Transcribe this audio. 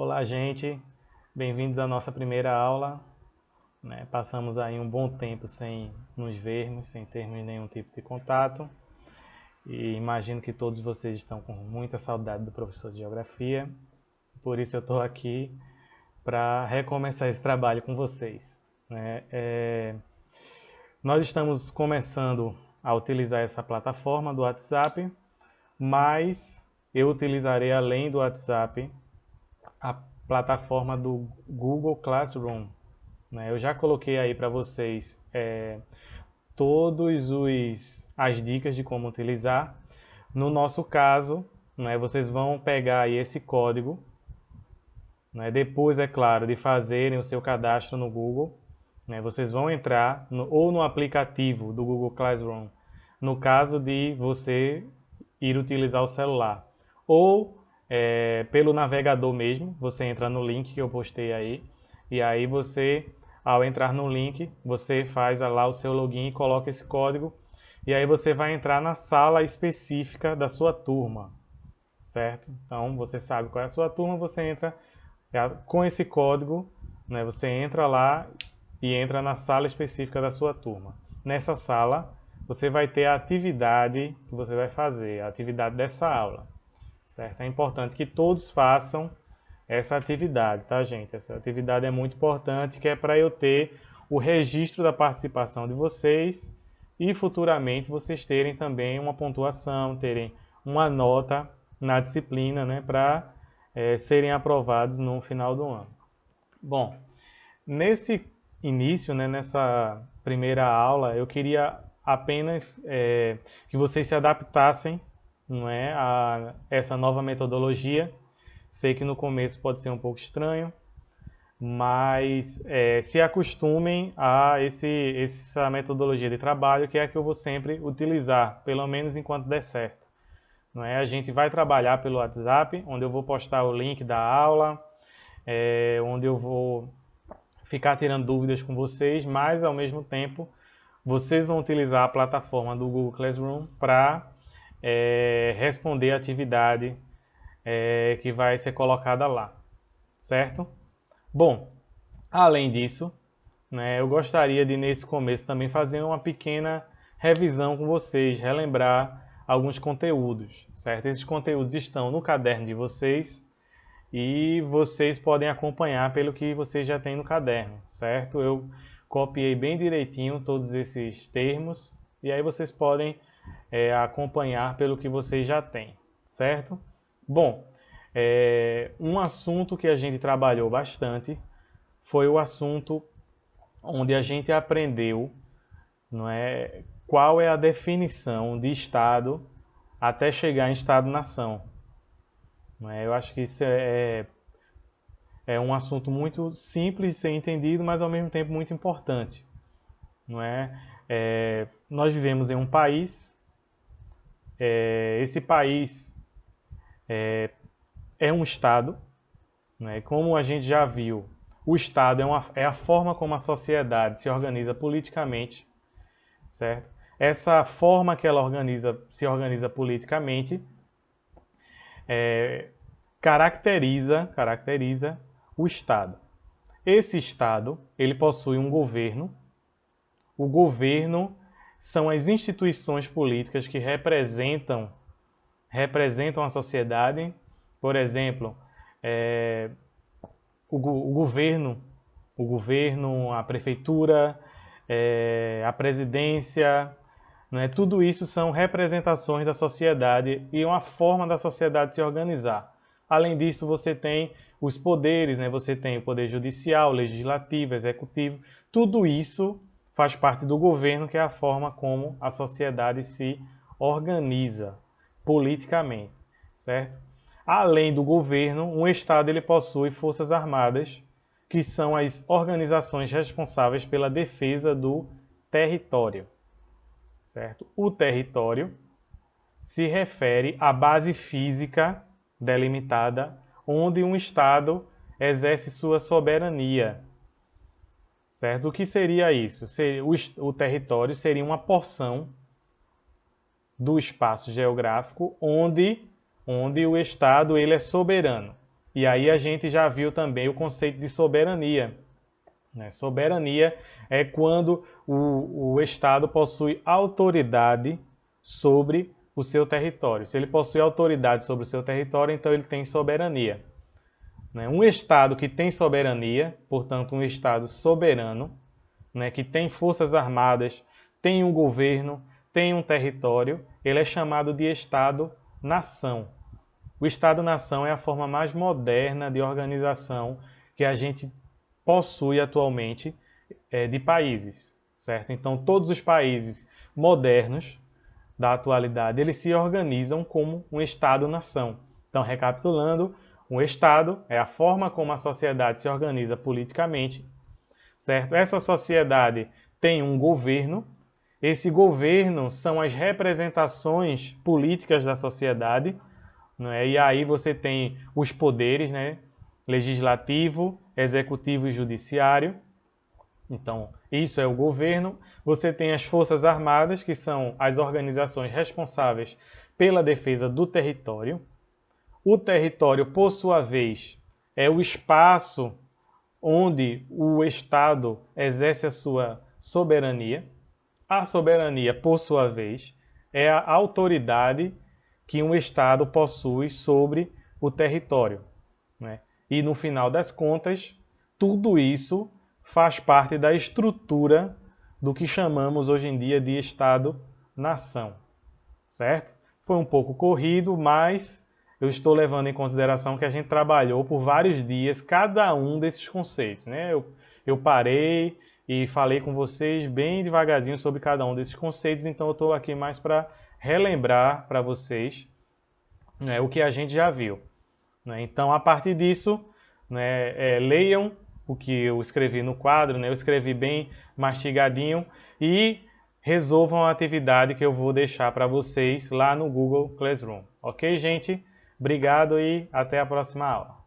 Olá, gente. Bem-vindos à nossa primeira aula. Passamos aí um bom tempo sem nos vermos, sem termos nenhum tipo de contato. E imagino que todos vocês estão com muita saudade do professor de Geografia. Por isso eu estou aqui para recomeçar esse trabalho com vocês. Nós estamos começando a utilizar essa plataforma do WhatsApp, mas eu utilizarei, além do WhatsApp, a plataforma do Google Classroom. Eu já coloquei aí para vocês todas as dicas de como utilizar. No nosso caso, vocês vão pegar aí esse código, depois, é claro, de fazerem o seu cadastro no Google, vocês vão entrar ou no aplicativo do Google Classroom, no caso de você ir utilizar o celular, ou pelo navegador mesmo, você entra no link que eu postei aí, e aí você, ao entrar no link, você faz lá o seu login e coloca esse código, e aí você vai entrar na sala específica da sua turma, certo? Então, você sabe qual é a sua turma, você entra com esse código, você entra lá e entra na sala específica da sua turma. Nessa sala, você vai ter a atividade que você vai fazer, a atividade dessa aula, certo? É importante que todos façam essa atividade, tá, gente? Essa atividade é muito importante, que é para eu ter o registro da participação de vocês e futuramente vocês terem também uma pontuação, terem uma nota na disciplina, para serem aprovados no final do ano. Bom, nesse início, nessa primeira aula, eu queria apenas que vocês se adaptassem, a essa nova metodologia. Sei que no começo pode ser um pouco estranho, mas se acostumem a essa metodologia de trabalho, que é a que eu vou sempre utilizar, pelo menos enquanto der certo. A gente vai trabalhar pelo WhatsApp, onde eu vou postar o link da aula, onde eu vou ficar tirando dúvidas com vocês, mas ao mesmo tempo vocês vão utilizar a plataforma do Google Classroom para responder a atividade que vai ser colocada lá, certo? Bom, além disso, eu gostaria de nesse começo também fazer uma pequena revisão com vocês, relembrar alguns conteúdos, certo? Esses conteúdos estão no caderno de vocês e vocês podem acompanhar pelo que vocês já têm no caderno, certo? Eu copiei bem direitinho todos esses termos e aí vocês podem acompanhar pelo que vocês já têm, certo? Bom, um assunto que a gente trabalhou bastante foi o assunto onde a gente aprendeu, qual é a definição de Estado até chegar em Estado-nação. Eu acho que isso é um assunto muito simples de ser entendido, mas ao mesmo tempo muito importante. Nós vivemos em um país, esse país é um Estado, como a gente já viu, o Estado é a forma como a sociedade se organiza politicamente, certo? Essa forma que ela se organiza politicamente caracteriza o Estado. Esse Estado, ele possui um governo. O governo são as instituições políticas que representam a sociedade. Por exemplo, o governo, a prefeitura, a presidência, tudo isso são representações da sociedade e uma forma da sociedade se organizar. Além disso, você tem os poderes, você tem o poder judicial, legislativo, executivo. Tudo isso faz parte do governo, que é a forma como a sociedade se organiza politicamente, certo? Além do governo, um Estado ele possui forças armadas, que são as organizações responsáveis pela defesa do território, certo? O território se refere à base física delimitada onde um Estado exerce sua soberania, certo? O que seria isso? O território seria uma porção do espaço geográfico onde o Estado ele é soberano. E aí a gente já viu também o conceito de soberania, né? Soberania é quando o Estado possui autoridade sobre o seu território. Se ele possui autoridade sobre o seu território, então ele tem soberania, né? Um Estado que tem soberania, portanto um Estado soberano, né, que tem forças armadas, tem um governo, tem um território, ele é chamado de Estado-nação. O Estado-nação é a forma mais moderna de organização que a gente possui atualmente de países, certo? Então, todos os países modernos da atualidade, eles se organizam como um Estado-nação. Então, recapitulando, um Estado é a forma como a sociedade se organiza politicamente, certo? Essa sociedade tem um governo, esse governo são as representações políticas da sociedade, né? E aí você tem os poderes, né? Legislativo, executivo e judiciário. Então, isso é o governo. Você tem as Forças Armadas, que são as organizações responsáveis pela defesa do território. O território, por sua vez, é o espaço onde o Estado exerce a sua soberania. A soberania, por sua vez, é a autoridade que um Estado possui sobre o território, né? E no final das contas, tudo isso faz parte da estrutura do que chamamos hoje em dia de Estado-nação, certo? Foi um pouco corrido, mas eu estou levando em consideração que a gente trabalhou por vários dias cada um desses conceitos, né? Eu parei e falei com vocês bem devagarzinho sobre cada um desses conceitos, então eu estou aqui mais para relembrar para vocês, né, o que a gente já viu, né? Então, a partir disso, né, leiam o que eu escrevi no quadro, né? Eu escrevi bem mastigadinho e resolvam a atividade que eu vou deixar para vocês lá no Google Classroom. Ok, gente? Obrigado e até a próxima aula.